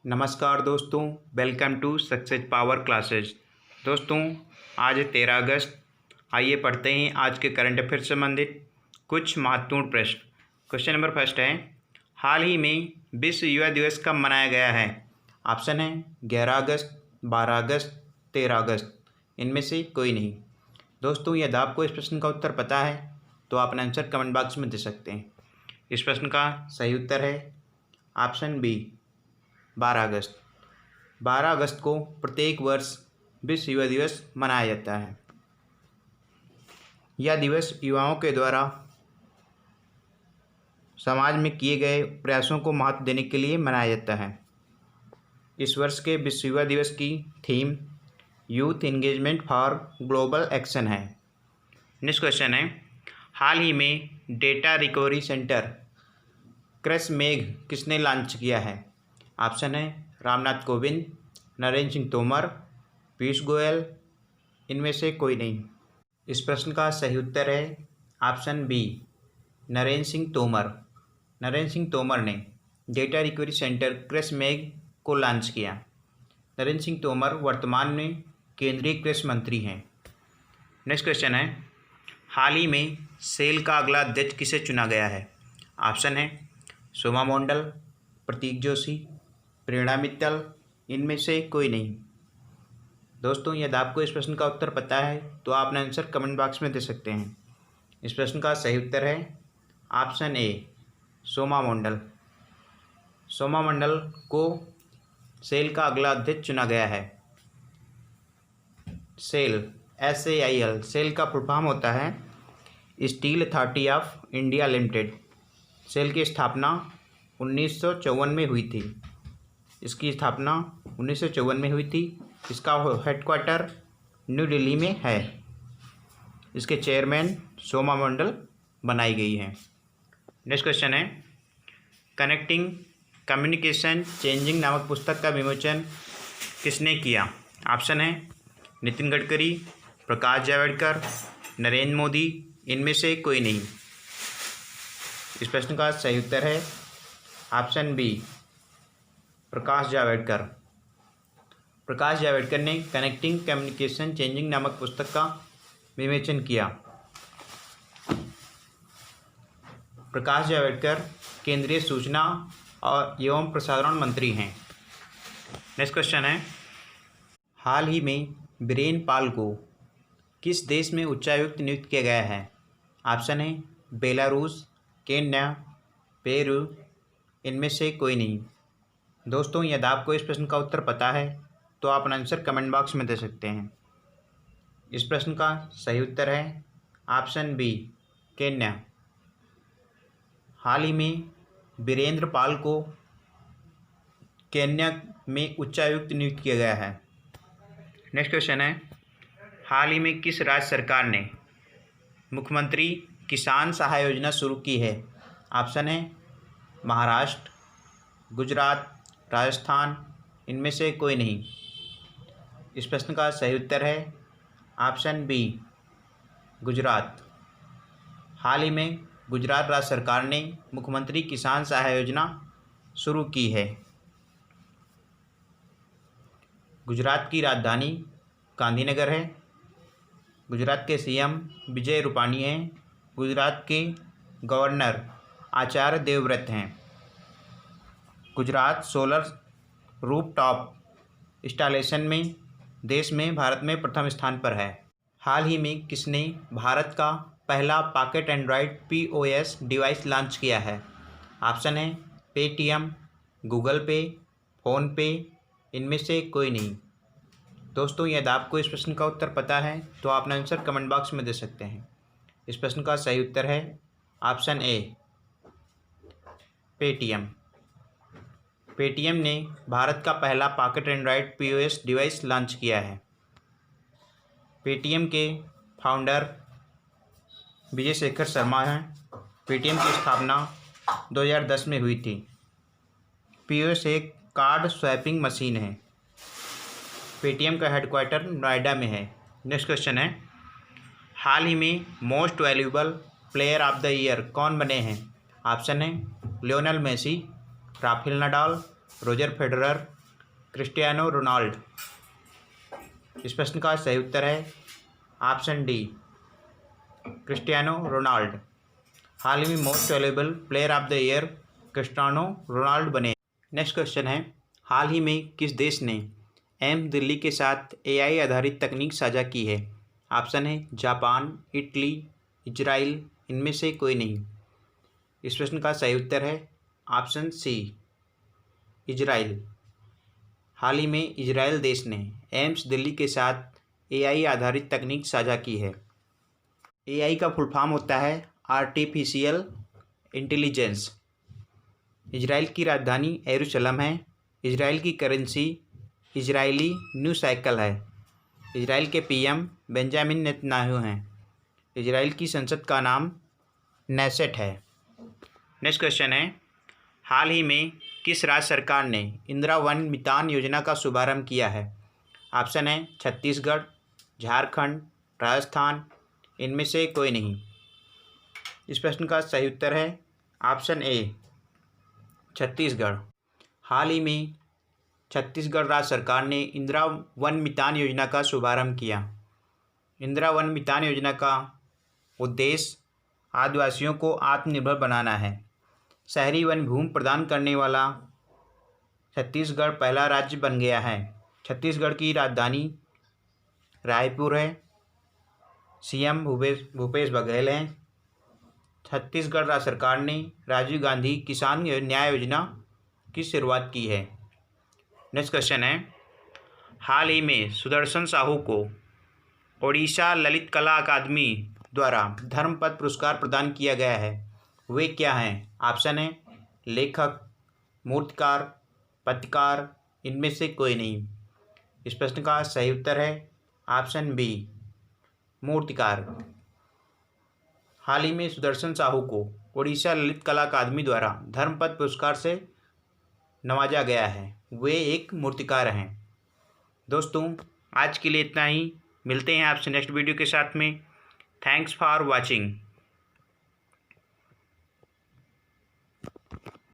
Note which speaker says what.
Speaker 1: नमस्कार दोस्तों, welcome to success power classes. दोस्तों, आज 13 अगस्त। आइए पढ़ते हैं आज के करंट अफेयर से संबंधित कुछ महत्वपूर्ण प्रश्न। क्वेश्चन नंबर फर्स्ट है, हाल ही में विश्व युवा दिवस कब मनाया गया है? ऑप्शन है 11 अगस्त, 12 अगस्त, 13 अगस्त। इनमें से कोई नहीं। दोस्तों, यदि आपको इस प्रश्न का उत्तर पता है तो आप अपना आंसर कमेंट बॉक्स में दे सकते हैं। इस प्रश्न का सही उत्तर है ऑप्शन बी 12 अगस्त। 12 अगस्त को प्रत्येक वर्ष विश्व युवा दिवस मनाया जाता है। यह दिवस युवाओं के द्वारा समाज में किए गए प्रयासों को महत्व देने के लिए मनाया जाता है। इस वर्ष के विश्व युवा दिवस की theme youth engagement for global action है। नेक्स्ट क्वेश्चन है, हाल ही में डेटा रिकवरी सेंटर क्रस मेघ किसने लॉन्च किया है? ऑप्शन है रामनाथ कोविंद, नरेंद्र सिंह तोमर, पीयूष गोयल। इनमें से कोई नहीं। इस प्रश्न का सही उत्तर है ऑप्शन बी नरेंद्र सिंह तोमर। नरेंद्र सिंह तोमर ने डेटा रिकवरी सेंटर क्रस मेघ को लॉन्च किया। नरेंद्र सिंह तोमर वर्तमान में केंद्रीय कृषि मंत्री हैं। नेक्स्ट क्वेश्चन है, हाल ही में सेल का अगला अध्यक्ष किसे चुना गया है? ऑप्शन है सोमा मंडल, प्रतीक जोशी, प्रेरणा मित्तल। इनमें से कोई नहीं। दोस्तों, यदि आपको इस प्रश्न का उत्तर पता है तो आप अपना आंसर कमेंट बॉक्स में दे सकते हैं। इस प्रश्न का सही उत्तर है ऑप्शन ए सोमा मंडल। सोमा मंडल को सेल का अगला अध्यक्ष चुना गया है। सेल SAIL सेल का फुल फॉर्म होता है steel authority of India limited. SAIL की स्थापना 1954 में हुई थी। इसकी स्थापना 1954 में हुई थी। इसका हेडक्वार्टर न्यू दिल्ली में है। इसके चेयरमैन सोमा मंडल बनाई गई है। नेक्स्ट क्वेश्चन है, कनेक्टिंग कम्युनिकेशन चेंजिंग नामक पुस्तक का विमोचन किसने किया? ऑप्शन है नितिन गडकरी, प्रकाश जावड़ेकर, नरेंद्र मोदी। इनमें से कोई नहीं। इस प्रश्न का सही उत्तर है ऑप्शन बी प्रकाश जावड़ेकर। प्रकाश जावड़ेकर ने कनेक्टिंग कम्युनिकेशन चेंजिंग नामक पुस्तक का विमोचन किया। प्रकाश जावड़ेकर केंद्रीय सूचना और एवं प्रसारण मंत्री हैं। नेक्स्ट क्वेश्चन है, हाल ही में बीरेन पाल को किस देश में उच्चायुक्त नियुक्त किया गया है? ऑप्शन है बेलारूस, केन्या, पेरू। इनमें से कोई नहीं। दोस्तों, यदि आपको इस प्रश्न का उत्तर पता है तो आप अपना आंसर कमेंट बॉक्स में दे सकते हैं। इस प्रश्न का सही उत्तर है ऑप्शन बी केन्या। हाल ही में बीरेंद्र पाल को केन्या में उच्चायुक्त नियुक्त किया गया है। नेक्स्ट क्वेश्चन है, हाल ही में किस राज्य सरकार ने मुख्यमंत्री किसान सहाय योजना शुरू की है? ऑप्शन है महाराष्ट्र, गुजरात, राजस्थान। इनमें से कोई नहीं। इस प्रश्न का सही उत्तर है ऑप्शन बी गुजरात। हाल ही में गुजरात राज्य सरकार ने मुख्यमंत्री किसान सहाय योजना शुरू की है। गुजरात की राजधानी गांधीनगर है। गुजरात के CM विजय रूपाणी हैं। गुजरात के गवर्नर आचार्य देवव्रत हैं। गुजरात सोलर रूफटॉप इंस्टॉलेशन में देश में भारत में प्रथम स्थान पर है। हाल ही में किसने भारत का पहला pocket Android POS device launch किया है? ऑप्शन है पेटीएम, गूगल पे, फ़ोनपे। इनमें से कोई नहीं। दोस्तों, यदि आपको इस प्रश्न का उत्तर पता है तो आप अपना आंसर कमेंट बॉक्स में दे सकते हैं। इस प्रश्न का सही उत्तर है ऑप्शन ए पेटीएम। पेटीएम ने भारत का पहला pocket Android POS device launch किया है। पेटीएम के फाउंडर विजय शेखर शर्मा हैं। पेटीएम की स्थापना 2010 में हुई थी। POS एक कार्ड स्वैपिंग मशीन है। पेटीएम का हेडक्वार्टर नोएडा में है। नेक्स्ट क्वेश्चन है, हाल ही में most valuable player of the year कौन बने हैं? ऑप्शन है Lionel Messi, Rafael Nadal, Roger Federer, Cristiano Ronaldo. इस प्रश्न का सही उत्तर है ऑप्शन डी, क्रिस्टियानो रोनाल्ड। हाल ही में most valuable player of the year Cristiano Ronaldo बने। नेक्स्ट क्वेश्चन है, हाल ही में किस देश ने एम्स दिल्ली के साथ AI आधारित तकनीक साझा की है? ऑप्शन है जापान, इटली, इजराइल, इनमें से कोई नहीं। इस प्रश्न का सही उत्तर है ऑप्शन सी, इजराइल। हाल ही में इजराइल देश ने एम्स दिल्ली के साथ AI आधारित तकनीक साझा की है। AI का फुल फॉर्म होता है आर्टिफिशियल इंटेलिजेंस। इजराइल की राजधानी यरूशलेम है। इजराइल की करेंसी इजरायली न्यू साइकिल है। इजराइल के PM बेंजामिन नेतन्याहू हैं। इजराइल की संसद का नाम नेसेट है। नेक्स्ट क्वेश्चन है, हाल ही में किस राज्य सरकार ने इंदिरा वन मितान योजना का शुभारंभ किया है? ऑप्शन है छत्तीसगढ़, झारखंड, राजस्थान, इनमें से कोई नहीं। इस प्रश्न का सही उत्तर है ऑप्शन ए, छत्तीसगढ़। हाल ही में छत्तीसगढ़ राज्य सरकार ने इंदिरा वन मितान योजना का शुभारंभ किया। इंदिरा वन मितान योजना का उद्देश्य आदिवासियों को आत्मनिर्भर बनाना है। शहरी वन भूमि प्रदान करने वाला छत्तीसगढ़ पहला राज्य बन गया है। छत्तीसगढ़ की राजधानी रायपुर है। CM भूपेश बघेल हैं। छत्तीसगढ़ राज्य सरकार ने राजीव गांधी किसान न्याय योजना की शुरुआत की है। नेक्स्ट क्वेश्चन है, हाल ही में सुदर्शन साहू को ओडिशा ललित कला अकादमी द्वारा धर्मपद पुरस्कार प्रदान किया गया है। वे क्या हैं? ऑप्शन है लेखक, मूर्तिकार, पत्रकार, इनमें से कोई नहीं। इस प्रश्न का सही उत्तर है ऑप्शन बी, मूर्तिकार। हाल ही में सुदर्शन साहू को ओडिशा ललित कला अकादमी द्वारा धर्मपद पुरस्कार से नवाजा गया है। वे एक मूर्तिकार हैं। दोस्तों, आज के लिए इतना ही। मिलते हैं आपसे नेक्स्ट वीडियो के साथ में। Thanks for watching.